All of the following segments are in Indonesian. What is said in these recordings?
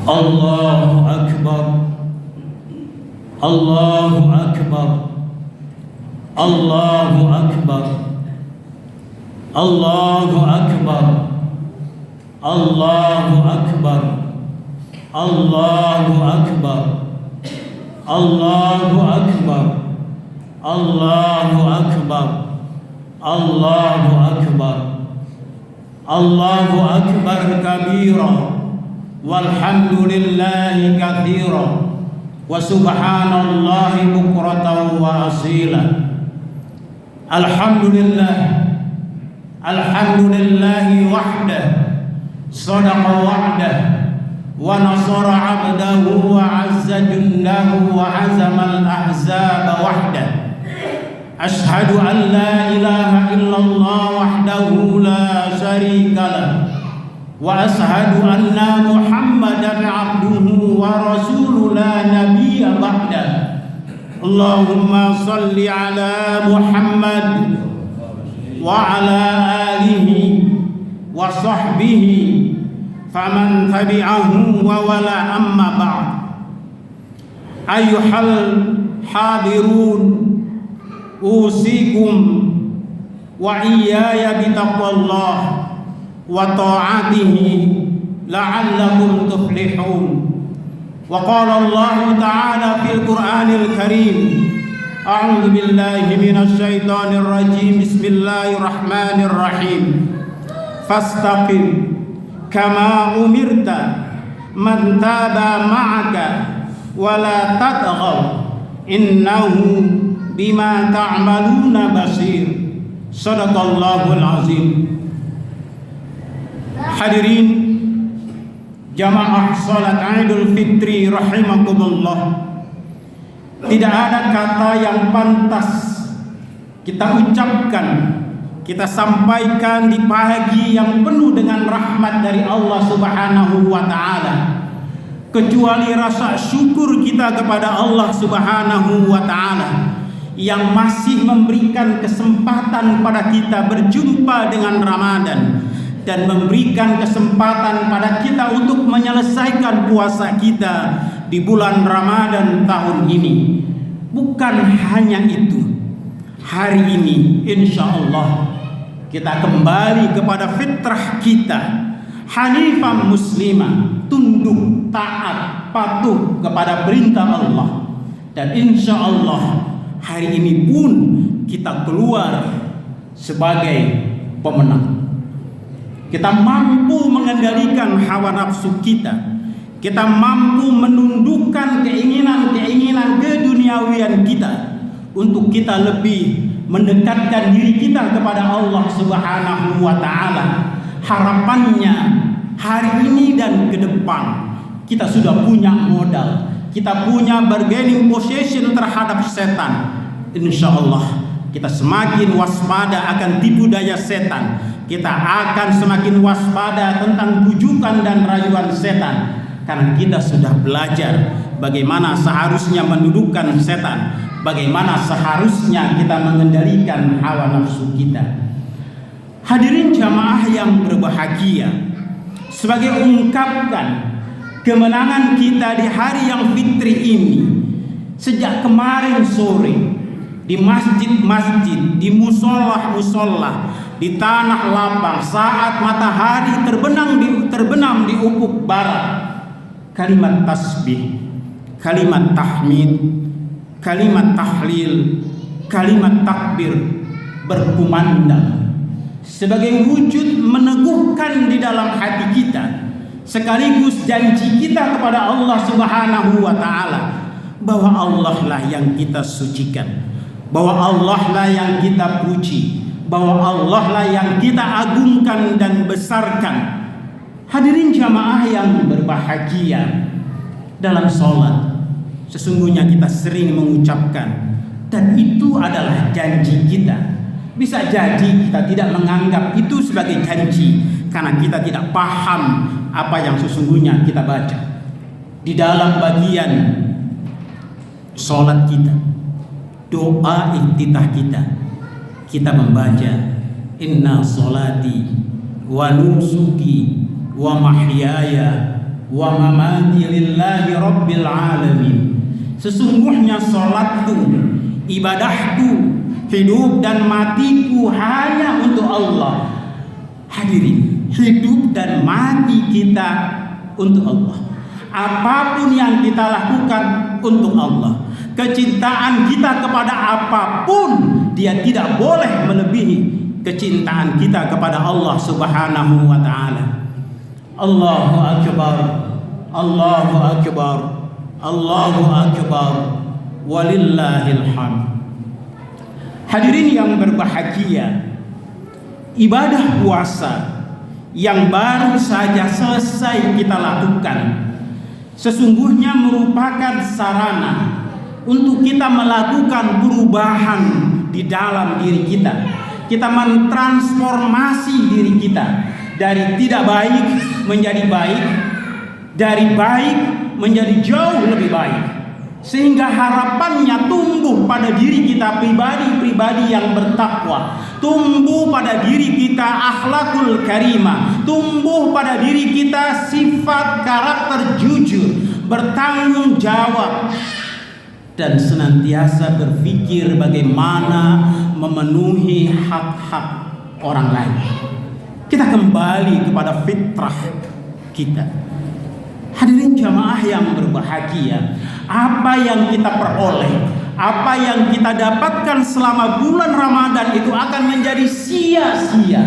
Allahu Akbar, Allahu Akbar, Allahu Akbar, Allahu Akbar, Allahu Akbar, Allahu Akbar, Allahu Akbar, Allahu Akbar, Allahu Akbar, Allahu Akbar kabira, walhamdulillahi katsira, wa subhanallahi bukratan wa asila. Alhamdulillah, alhamdulillahi wahdah, sadaqa wa'dah, wa nasara 'abdahu wa 'azza jundahu wa 'azama al-ahzaba wahdah. Ashhadu an la ilaha illallah wahdahu la syarika lah, wa ashhadu anna Muhammadan 'abduhu wa rasuluhu la nabiyya ba'da. Allahumma salli ala Muhammad wa ala alihi wa sahbihi faman tabi'ahu wa wala amma ba'd. Ayyuhal hadirun, usikum wa iyaya bitaqwallah wa ta'atihi la'allakum tuflihun. Wa qala Allah ta'ala fil Qur'anil Karim, a'udzu billahi minasy syaithanir rajim, bismillahirrahmanirrahim. Fastaqim kama umirta man taba ma'aka wa la tatghaw innahu bima ta'maluna basir. Shadaqallahul azim. Hadirin jamaah salat Idul Fitri rahimakumullah, tidak ada kata yang pantas kita ucapkan, kita sampaikan di pagi yang penuh dengan rahmat dari Allah Subhanahu wa taala, kecuali rasa syukur kita kepada Allah Subhanahu wa taala yang masih memberikan kesempatan pada kita berjumpa dengan Ramadan dan memberikan kesempatan pada kita untuk menyelesaikan puasa kita di bulan Ramadan tahun ini. Bukan hanya itu, hari ini insya Allah kita kembali kepada fitrah kita, hanifah muslimah, tunduk, taat, patuh kepada perintah Allah. Dan insya Allah hari ini pun kita keluar sebagai pemenang. Kita mampu mengendalikan hawa nafsu kita. Kita mampu menundukkan keinginan-keinginan keduniawian kita untuk kita lebih mendekatkan diri kita kepada Allah Subhanahu wa taala. Harapannya hari ini dan ke depan kita sudah punya modal, kita punya bargaining position terhadap setan. Insya Allah kita semakin waspada akan tipu daya setan. Kita akan semakin waspada tentang bujukan dan rayuan setan, karena kita sudah belajar bagaimana seharusnya mendudukkan setan, bagaimana seharusnya kita mengendalikan hawa nafsu kita. Hadirin jamaah yang berbahagia, sebagai ungkapkan kemenangan kita di hari yang fitri ini, sejak kemarin sore di masjid-masjid, di musola-musola, di tanah lapang, saat matahari terbenam di ufuk barat, kalimat tasbih, kalimat tahmid, kalimat tahlil, kalimat takbir berkumandang sebagai wujud meneguhkan di dalam hati kita, sekaligus janji kita kepada Allah Subhanahu wa taala bahwa Allah lah yang kita sucikan, bahwa Allah lah yang kita puji, bahwa Allah lah yang kita agungkan dan besarkan. Hadirin jamaah yang berbahagia, dalam sholat sesungguhnya kita sering mengucapkan, dan itu adalah janji kita. Bisa jadi kita tidak menganggap itu sebagai janji karena kita tidak paham apa yang sesungguhnya kita baca. Di dalam bagian sholat kita, doa iftitah kita membaca inna sholati wa nusuki wa mahyaya wa mamati lillahi rabbil alamin. Sesungguhnya salatku, ibadahku, hidup dan matiku hanya untuk Allah. Hadirin, hidup dan mati kita untuk Allah. Apapun yang kita lakukan untuk Allah. Kecintaan kita kepada apapun, dia tidak boleh melebihi kecintaan kita kepada Allah Subhanahu wa ta'ala. Allahu akbar, Allahu akbar, Allahu akbar, walillahil hamd. Hadirin yang berbahagia, ibadah puasa yang baru saja selesai kita lakukan sesungguhnya merupakan sarana untuk kita melakukan perubahan di dalam diri kita. Kita mentransformasi diri kita dari tidak baik menjadi baik, dari baik menjadi jauh lebih baik, sehingga harapannya tumbuh pada diri kita pribadi-pribadi yang bertakwa, tumbuh pada diri kita akhlakul karimah, tumbuh pada diri kita sifat karakter jujur, bertanggung jawab, dan senantiasa berpikir bagaimana memenuhi hak-hak orang lain. Kita kembali kepada fitrah kita. Hadirin jamaah yang berbahagia, apa yang kita peroleh, apa yang kita dapatkan selama bulan Ramadan itu akan menjadi sia-sia,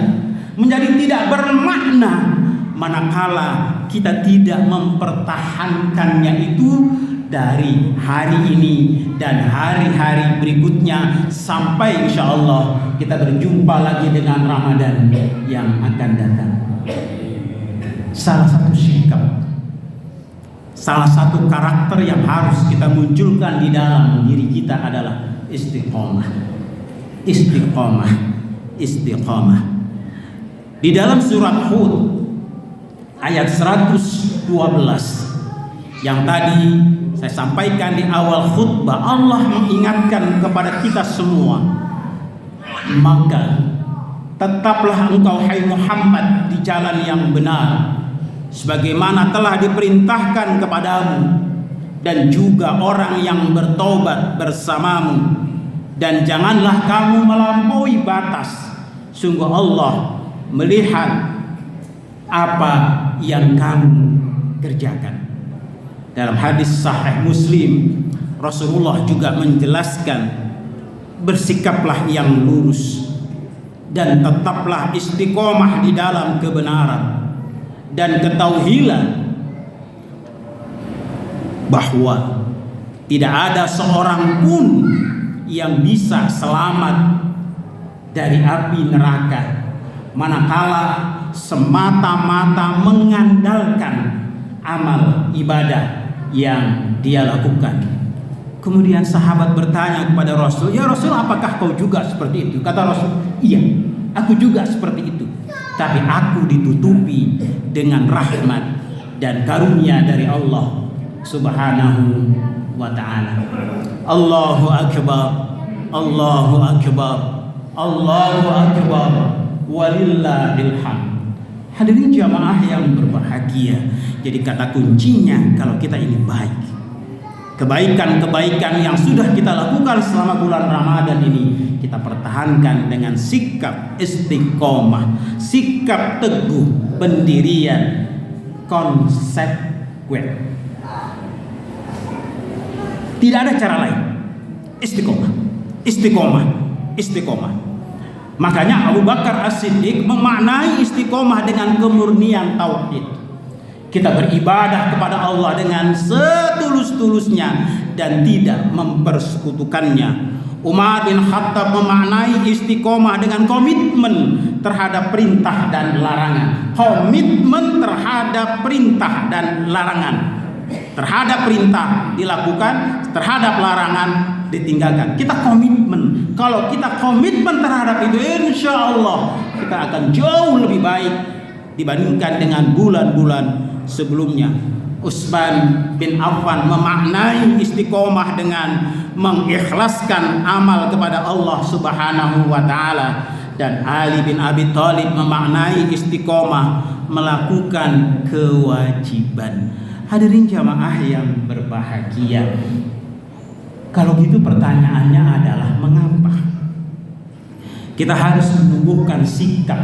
menjadi tidak bermakna manakala kita tidak mempertahankannya itu dari hari ini dan hari-hari berikutnya sampai insya Allah kita berjumpa lagi dengan Ramadan yang akan datang. Salah satu sikap, salah satu karakter yang harus kita munculkan di dalam diri kita adalah istiqomah. Istiqomah, istiqomah. Di dalam surat Hud ayat 112 yang tadi saya sampaikan di awal khutbah, Allah mengingatkan kepada kita semua, maka tetaplah engkau hai Muhammad di jalan yang benar sebagaimana telah diperintahkan kepadamu, dan juga orang yang bertobat bersamamu, dan janganlah kamu melampaui batas. Sungguh Allah melihat apa yang kamu kerjakan. Dalam hadis sahih Muslim, Rasulullah juga menjelaskan, bersikaplah yang lurus dan tetaplah istiqomah di dalam kebenaran, dan ketahuilah bahwa tidak ada seorang pun yang bisa selamat dari api neraka manakala semata-mata mengandalkan amal ibadah yang dia lakukan. Kemudian sahabat bertanya kepada Rasul, "Ya Rasul, apakah kau juga seperti itu?" Kata Rasul, "Iya, aku juga seperti itu. Tapi aku ditutupi dengan rahmat dan karunia dari Allah Subhanahu wa ta'ala." Allahu akbar, Allahu akbar, Allahu akbar, walillahil hamd. Hadirin jamaah yang berbahagia, jadi kata kuncinya kalau kita ini baik, kebaikan-kebaikan yang sudah kita lakukan selama bulan Ramadan ini kita pertahankan dengan sikap istiqomah, sikap teguh, pendirian, konsekuen. Tidak ada cara lain. Istiqomah, istiqomah, istiqomah. Makanya Abu Bakar As-Siddiq memaknai istiqomah dengan kemurnian tauhid. Kita beribadah kepada Allah dengan setulus-tulusnya dan tidak mempersekutukannya. Umar bin Khattab memaknai istiqomah dengan komitmen terhadap perintah dan larangan. Komitmen terhadap perintah dan larangan. Terhadap perintah dilakukan, terhadap larangan ditinggalkan. Kita komitmen. Kalau kita komitmen terhadap itu, insya Allah kita akan jauh lebih baik dibandingkan dengan bulan-bulan sebelumnya. Utsman bin Affan memaknai istiqomah dengan mengikhlaskan amal kepada Allah Subhanahu wa ta'ala dan Ali bin Abi Thalib memaknai istiqomah melakukan kewajiban. Hadirin jamaah yang berbahagia, kalau gitu pertanyaannya adalah mengapa kita harus menumbuhkan sikap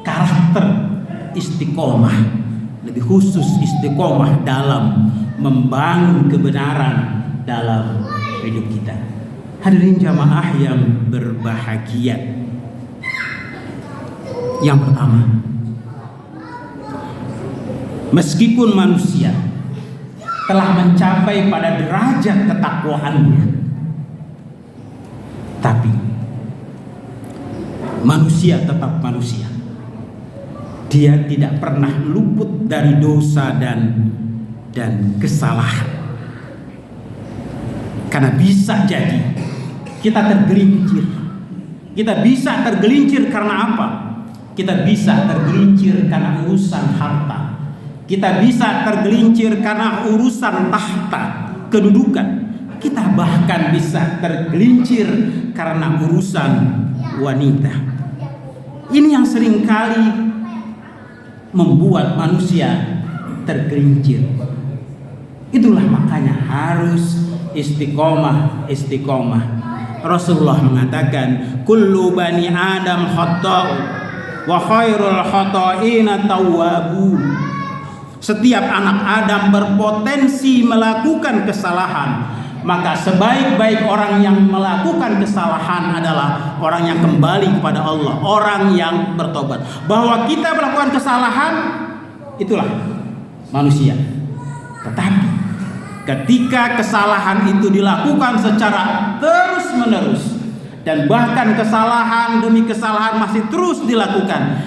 karakter istiqomah, lebih khusus istiqomah dalam membangun kebenaran dalam hidup kita. Hadirin jamaah yang berbahagia, yang pertama, meskipun manusia telah mencapai pada derajat ketakwaannya, tapi manusia tetap manusia. Dia tidak pernah luput dari dosa dan kesalahan. Karena bisa jadi kita tergelincir. Kita bisa tergelincir karena apa? Kita bisa tergelincir karena urusan harta. Kita bisa tergelincir karena urusan tahta, kedudukan. Kita bahkan bisa tergelincir karena urusan wanita. Ini yang seringkali membuat manusia tergelincir. Itulah makanya harus istiqomah. Rasulullah mengatakan, kullu bani Adam khata'u wa khairul khata'ina tawwabun. Setiap anak Adam berpotensi melakukan kesalahan, maka sebaik-baik orang yang melakukan kesalahan adalah orang yang kembali kepada Allah, orang yang bertobat. Bahwa kita melakukan kesalahan, itulah manusia. Tetapi ketika kesalahan itu dilakukan secara terus-menerus, dan bahkan kesalahan demi kesalahan masih terus dilakukan,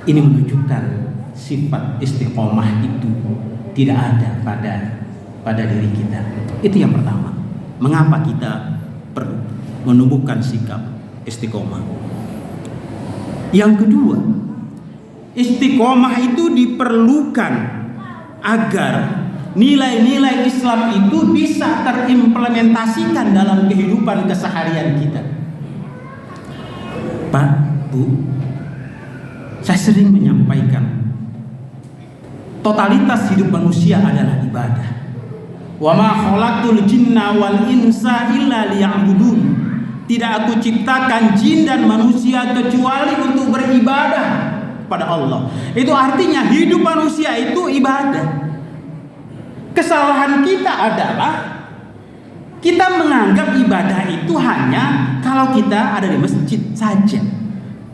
ini menunjukkan sifat istiqomah itu tidak ada pada diri kita. Itu yang pertama. Mengapa kita perlu menumbuhkan sikap istiqomah? Yang kedua, istiqomah itu diperlukan agar nilai-nilai Islam itu bisa terimplementasikan dalam kehidupan keseharian kita. Pak, Bu, saya sering menyampaikan, totalitas hidup manusia adalah ibadah. Wa ma khalaqtul jinna wal insa illa liya'budun. Tidak aku ciptakan jin dan manusia kecuali untuk beribadah pada Allah. Itu artinya hidup manusia itu ibadah. Kesalahan kita adalah kita menganggap ibadah itu hanya kalau kita ada di masjid saja.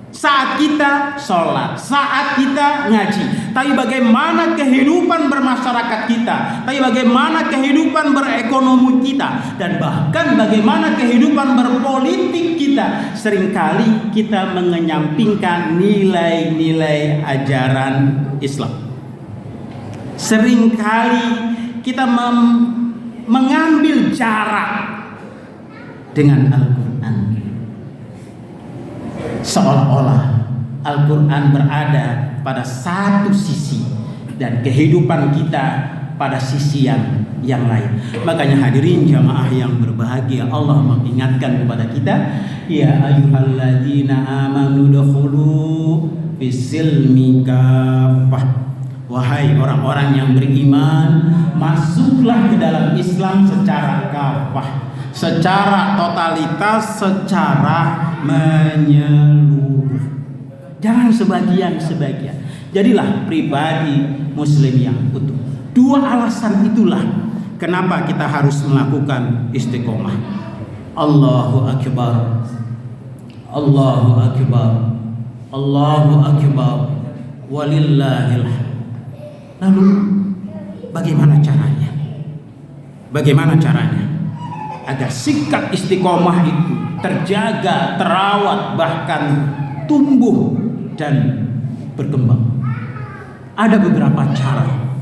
Saat kita sholat, saat kita ngaji. Tapi bagaimana kehidupan bermasyarakat kita, tapi bagaimana kehidupan berekonomi kita, dan bahkan bagaimana kehidupan berpolitik kita. Seringkali kita mengenyampingkan nilai-nilai ajaran Islam. Seringkali kita mengambil jarak dengan Al-Quran. Seolah-olah Al-Quran berada pada satu sisi dan kehidupan kita pada sisi yang lain. Makanya hadirin jamaah yang berbahagia, Allah mengingatkan kepada kita, ya ayyuhalladzina amanu dukhulu fis-silmi kaffah. Wahai orang-orang yang beriman, masuklah ke dalam Islam secara kafah, secara totalitas, secara menyeluruh. Jangan sebagian-sebagian. Jadilah pribadi muslim yang utuh. Dua alasan itulah kenapa kita harus melakukan istiqomah. Allahu Akbar, Allahu Akbar, Allahu Akbar, walillahil hamd. Lalu bagaimana caranya? Bagaimana caranya agar sikap istiqomah itu terjaga, terawat, bahkan tumbuh dan berkembang? Ada beberapa cara,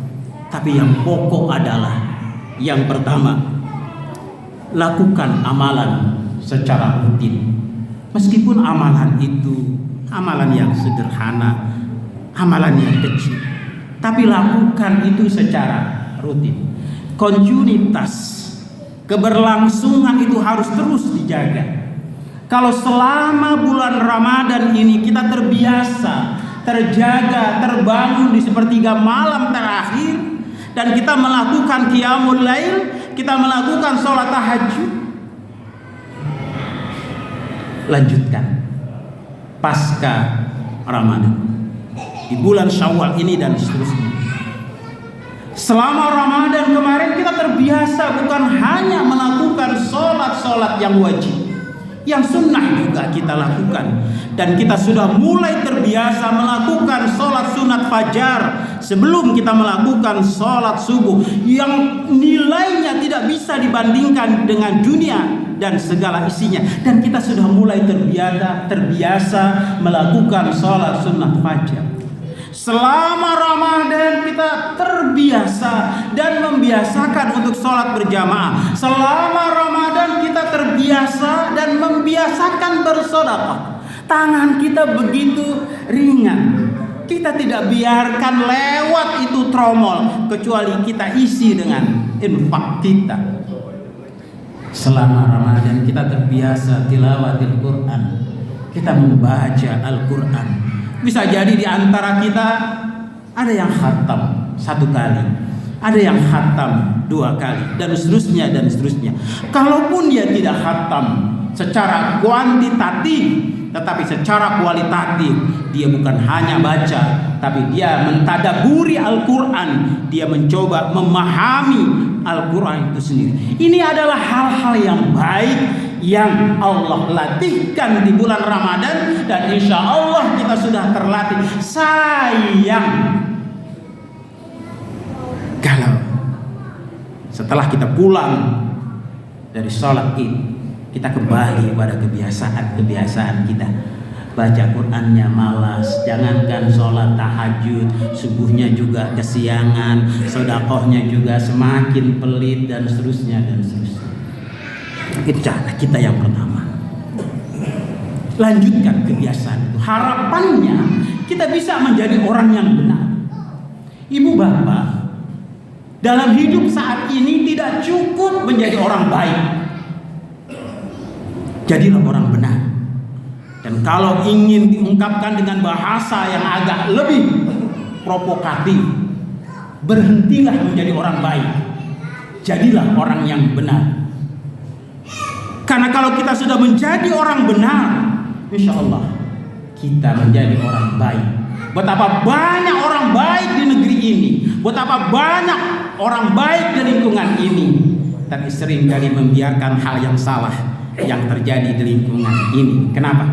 tapi yang pokok adalah yang pertama, lakukan amalan secara rutin. Meskipun amalan itu amalan yang sederhana, amalan yang kecil, tapi lakukan itu secara rutin. Kontinuitas, keberlangsungan itu harus terus dijaga. Kalau selama bulan Ramadan ini kita terbiasa, terjaga, terbangun di sepertiga malam terakhir, dan kita melakukan qiyamul lail, kita melakukan sholat tahajud, lanjutkan pasca Ramadan di bulan Syawal ini dan seterusnya. Selama Ramadan kemarin kita terbiasa bukan hanya melakukan sholat-sholat yang wajib, yang sunnah juga kita lakukan, dan kita sudah mulai terbiasa melakukan sholat sunat fajar sebelum kita melakukan sholat subuh yang nilainya tidak bisa dibandingkan dengan dunia dan segala isinya. Dan kita sudah mulai terbiasa melakukan sholat sunat fajar. Selama Ramadan kita terbiasa dan membiasakan untuk sholat berjamaah. Selama Ramadan kita terbiasa dan membiasakan bersedekah. Tangan kita begitu ringan. Kita tidak biarkan lewat itu tromol, kecuali kita isi dengan infak kita. Selama Ramadan kita terbiasa tilawatil Quran. Kita membaca Al-Quran. Bisa jadi di antara kita ada yang khatam 1 kali, ada yang khatam 2 kali, dan seterusnya dan seterusnya. Kalaupun dia tidak khatam secara kuantitatif, tetapi secara kualitatif, dia bukan hanya baca, tapi dia mentadaburi Al-Quran, dia mencoba memahami Al-Quran itu sendiri. Ini adalah hal-hal yang baik yang Allah latihkan di bulan Ramadan, dan insya Allah kita sudah terlatih. Sayang kalau setelah kita pulang dari sholat Id, kita kembali pada kebiasaan kita. Baca Qurannya malas, jangankan sholat tahajud, subuhnya juga kesiangan, sedekahnya juga semakin pelit, dan seterusnya dan seterusnya. Itu cara kita yang pertama. Lanjutkan kebiasaan itu. Harapannya kita bisa menjadi orang yang benar. Ibu bapak, dalam hidup saat ini tidak cukup menjadi orang baik. Jadilah orang benar. Dan kalau ingin diungkapkan dengan bahasa yang agak lebih provokatif, berhentilah menjadi orang baik. Jadilah orang yang benar. Karena kalau kita sudah menjadi orang benar, insya Allah kita menjadi orang baik. Betapa banyak orang baik di negeri ini, betapa banyak orang baik di lingkungan ini, tapi seringkali membiarkan hal yang salah yang terjadi di lingkungan ini. Kenapa?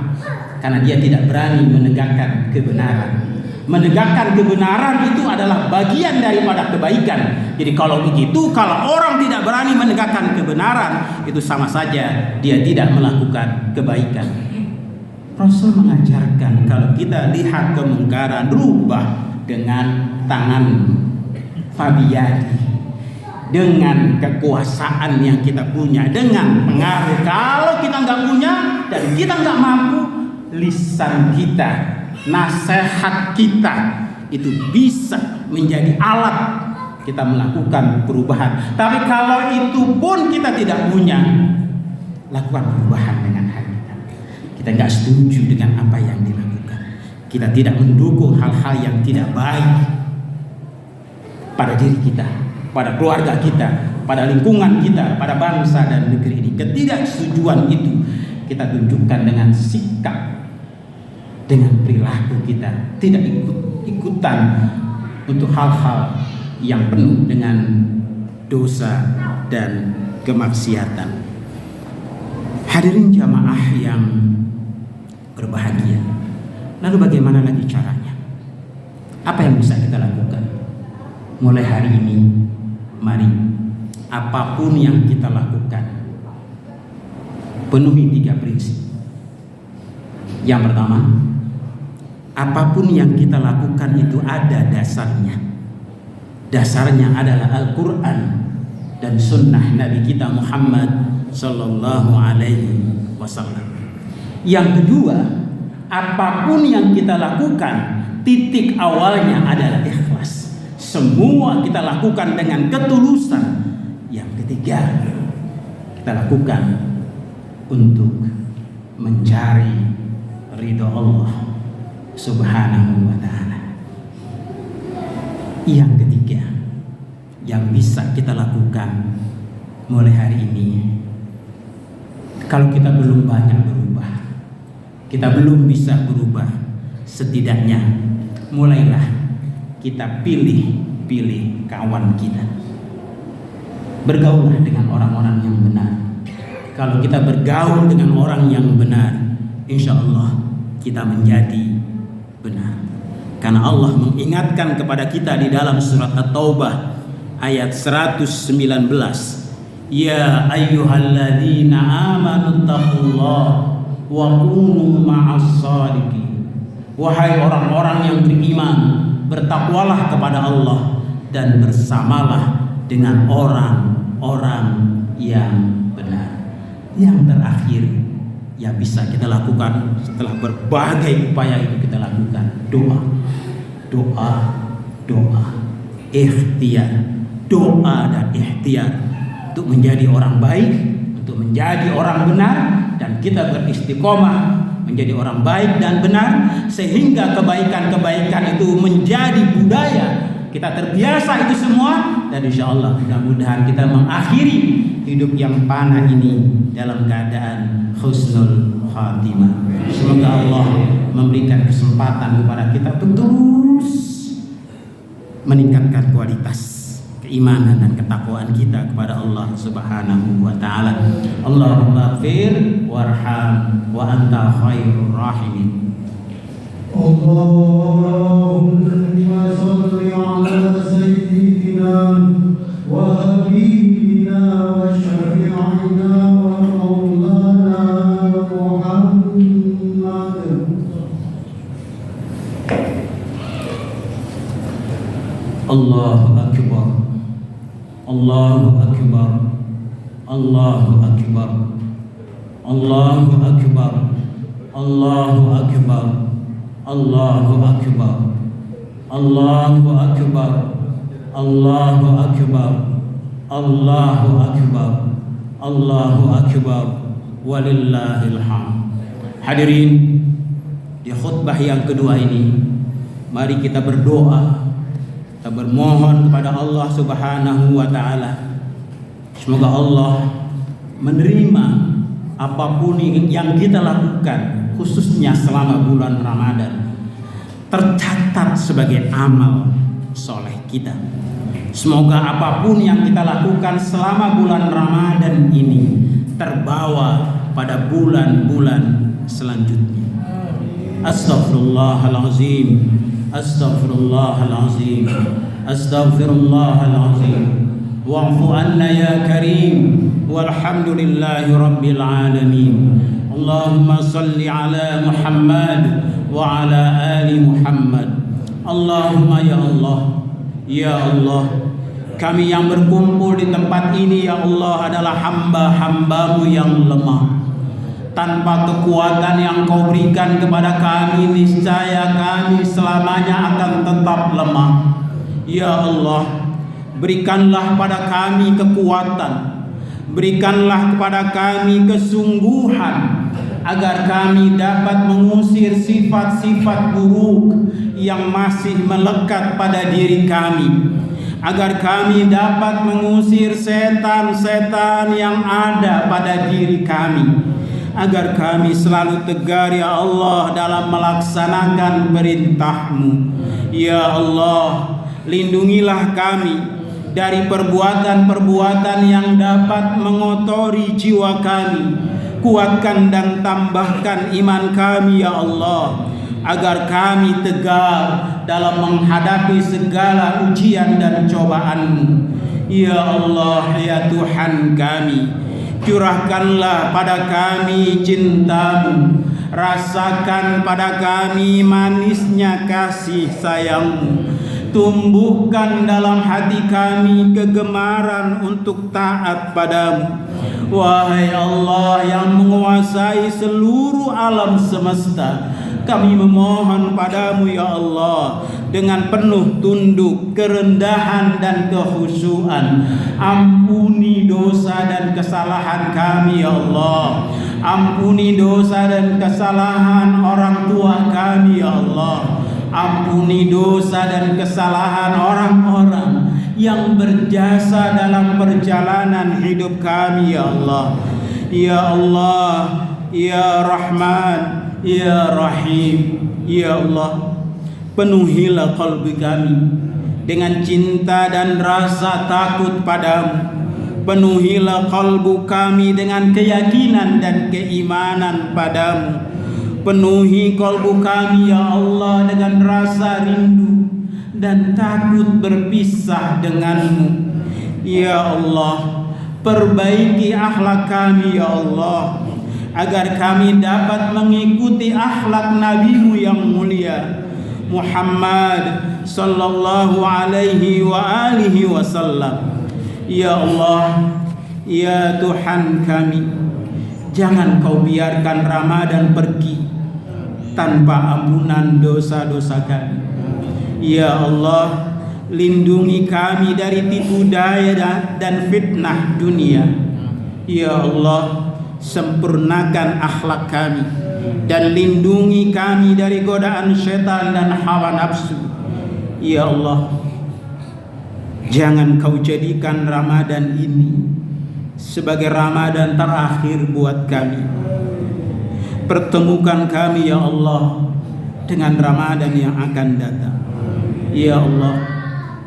Karena dia tidak berani menegakkan kebenaran. Menegakkan kebenaran itu adalah bagian daripada kebaikan. Jadi kalau begitu, kalau orang tidak berani menegakkan kebenaran, itu sama saja dia tidak melakukan kebaikan. Rasul mengajarkan kalau kita lihat kemungkaran, rubah dengan tangan fabiyadi, dengan kekuasaan yang kita punya, dengan pengaruh. Kalau kita nggak punya dan kita nggak mampu, lisan kita, nasihat kita itu bisa menjadi alat kita melakukan perubahan. Tapi kalau itu pun kita tidak punya, lakukan perubahan dengan hati kita. Kita nggak setuju dengan apa yang dilakukan. Kita tidak mendukung hal-hal yang tidak baik pada diri kita, pada keluarga kita, pada lingkungan kita, pada bangsa dan negeri ini. Ketidaksetujuan itu kita tunjukkan dengan sikap, dengan perilaku kita, tidak ikut-ikutan untuk hal-hal yang penuh dengan dosa dan kemaksiatan. Hadirin jamaah yang berbahagia, lalu bagaimana lagi caranya? Apa yang bisa kita lakukan? Mulai hari ini, mari apapun yang kita lakukan, penuhi 3 prinsip. Yang pertama, apapun yang kita lakukan itu ada dasarnya. Dasarnya adalah Al-Quran dan sunnah Nabi kita Muhammad Sallallahu Alaihi Wasallam. Yang kedua, apapun yang kita lakukan, titik awalnya adalah ikhlas. Semua kita lakukan dengan ketulusan. Yang ketiga, kita lakukan untuk mencari ridho Allah Subhanahu wa ta'ala. Yang ketiga yang bisa kita lakukan mulai hari ini, kalau kita belum banyak berubah, kita belum bisa berubah, setidaknya mulailah kita pilih kawan kita. Bergaullah dengan orang-orang yang benar. Kalau kita bergaul dengan orang yang benar, insya Allah kita menjadi benar. Karena Allah mengingatkan kepada kita di dalam surat At-Taubah ayat 119, ya ayyuhalladzina amanu taqullaha wa kunu ma'as shadiqin. Wahai orang-orang yang beriman, bertakwalah kepada Allah dan bersamalah dengan orang-orang yang benar. Yang terakhir yang bisa kita lakukan setelah berbagai upaya itu kita lakukan doa, ikhtiar, doa dan ikhtiar untuk menjadi orang baik, untuk menjadi orang benar, dan kita beristiqomah menjadi orang baik dan benar sehingga kebaikan-kebaikan itu menjadi budaya. Kita terbiasa itu semua, dan insya Allah mudah-mudahan kita mengakhiri hidup yang panah ini dalam keadaan husnul khatimah. Semoga Allah memberikan kesempatan kepada kita untuk terus meningkatkan kualitas keimanan dan ketakwaan kita kepada Allah Subhanahu wa ta'ala. Allahumma ighfir warham wa anta khairur rahimin. Allahumma salli ala sayyidina wa habibina wa syafi'ina wa maulana Muhammad. Allahu akbar, Allahu akbar, Allahu akbar, Allahu akbar, Allahu akbar, Allahu akbar, Allahu akbar, Allahu akbar, Allahu akbar, Allahu akbar, walillahil hamd. Hadirin, di khutbah yang kedua ini, mari kita berdoa, kita bermohon kepada Allah Subhanahu wa ta'ala. Semoga Allah menerima apapun yang kita lakukan, khususnya selama bulan Ramadan, tercatat sebagai amal soleh kita. Semoga apapun yang kita lakukan selama bulan Ramadan ini terbawa pada bulan-bulan selanjutnya. Astaghfirullahalazim, astaghfirullahalazim, astaghfirullahalazim. Wa'fu anna ya karim, walhamdulillahi rabbil alamin. Allahumma salli ala Muhammad wa ala ali Muhammad. Allahumma ya Allah, ya Allah, kami yang berkumpul di tempat ini ya Allah adalah hamba-hambamu yang lemah. Tanpa kekuatan yang Kau berikan kepada kami, niscaya kami selamanya akan tetap lemah. Ya Allah, berikanlah pada kami kekuatan, berikanlah kepada kami kesungguhan, agar kami dapat mengusir sifat-sifat buruk yang masih melekat pada diri kami, agar kami dapat mengusir setan-setan yang ada pada diri kami, agar kami selalu tegar ya Allah dalam melaksanakan perintah-Mu. Ya Allah, lindungilah kami dari perbuatan-perbuatan yang dapat mengotori jiwa kami. Kuatkan dan tambahkan iman kami ya Allah, agar kami tegar dalam menghadapi segala ujian dan cobaan-Mu. Ya Allah, ya Tuhan kami, curahkanlah pada kami cinta-Mu, rasakan pada kami manisnya kasih sayang-Mu. Tumbuhkan dalam hati kami kegemaran untuk taat padamu. Wahai Allah yang menguasai seluruh alam semesta, kami memohon padamu ya Allah dengan penuh tunduk, kerendahan dan kekhusyuan. Ampuni dosa dan kesalahan kami ya Allah. Ampuni dosa dan kesalahan orang tua kami ya Allah. Ampuni dosa dan kesalahan orang-orang yang berjasa dalam perjalanan hidup kami ya Allah. Ya Allah, Ya Rahman, Ya Rahim, Ya Allah, penuhilah qalbi kami dengan cinta dan rasa takut padamu. Penuhilah kalbu kami dengan keyakinan dan keimanan padamu. Penuhi kalbu kami ya Allah dengan rasa rindu dan takut berpisah denganmu. Ya Allah, perbaiki akhlak kami ya Allah, agar kami dapat mengikuti akhlak Nabi-Mu yang mulia Muhammad sallallahu alaihi wa alihi wasallam. Ya Allah, ya Tuhan kami, jangan Kau biarkan Ramadan pergi tanpa ampunan dosa-dosa kami. Ya Allah, lindungi kami dari tipu daya dan fitnah dunia. Ya Allah, sempurnakan akhlak kami dan lindungi kami dari godaan syaitan dan hawa nafsu. Ya Allah, jangan Kau jadikan Ramadan ini sebagai Ramadan terakhir buat kami. Pertemukan kami ya Allah dengan Ramadan yang akan datang. Ya Allah,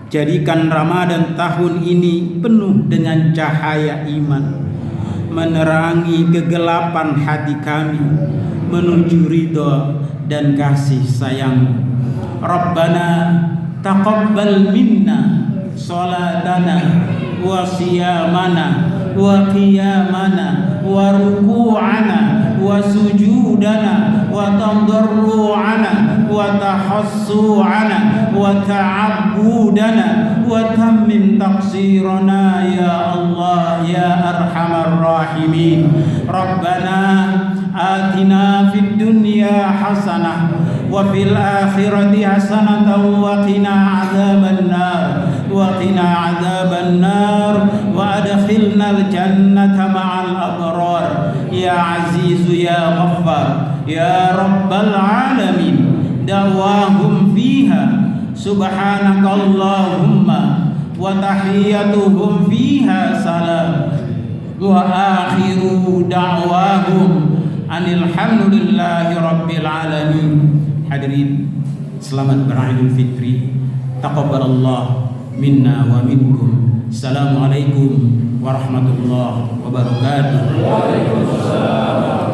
jadikan Ramadan tahun ini penuh dengan cahaya iman, menerangi kegelapan hati kami menuju ridha dan kasih sayang. Rabbana taqabbal minna salatana wa siyamana wa qiyamana wa ruku'ana wa sujudana wa tadarru'ana wa tahassu'ana wa ta'abbudana wa tammim taqsirana ya Allah ya arhamar rahimin. Rabbana atina fid dunya hasanah wa fil akhirati hasanatan wa qina adzaban nar wa qina adzaban nar wa adkhilnal jannata ma'al abrar ya aziz ya ghaffar ya rabbal alamin. Da'wahum fiha subhanakallahumma wa tahiyyatuhum fiha salam wa akhiru da'wahum alhamdulillahi rabbil alamin. Hadirin, selamat beridul fitri. Taqabbalallah minna wa minkum. Assalamualaikum warahmatullahi wabarakatuh. Waalaikumsalam.